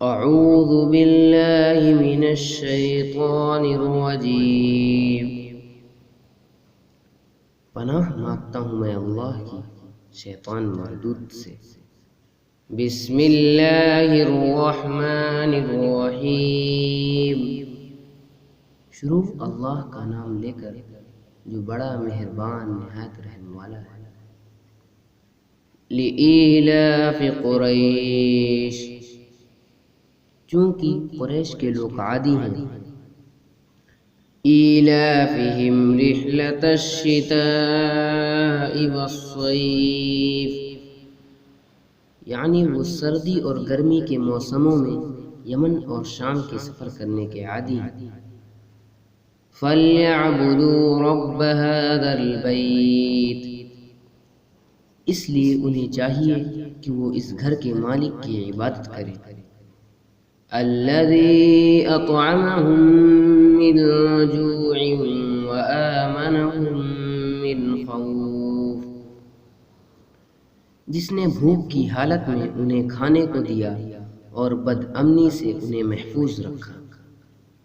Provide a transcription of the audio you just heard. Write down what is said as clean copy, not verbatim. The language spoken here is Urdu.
اعوذ باللہ من الشیطان الرجیم، پناہ مانگتا ہوں میں اللہ کی شیطان مردود سے۔ بسم اللہ الرحمن الرحیم، شروع اللہ کا نام لے کر جو بڑا مہربان نہایت رحم والا ہے۔ لإیلاف قریش، چونکہ قریش کے لوگ عادی ہیں۔ ایلافہم رحلۃ الشتاء والصیف، یعنی وہ سردی اور گرمی کے موسموں میں یمن اور شام کے سفر کرنے کے عادی ہیں۔ فَلْيَعْبُدُوا رَبَّ هَذَا الْبَيْتِ، اس لیے انہیں چاہیے کہ وہ اس گھر کے مالک کی عبادت کریں۔ الَّذِي أَطْعَمَهُم مِّن جُوعٍ وَآمَنَهُم مِّنْ خَوْفٍ، جس نے بھوک کی حالت میں انہیں کھانے کو دیا اور بد امنی سے انہیں محفوظ رکھا۔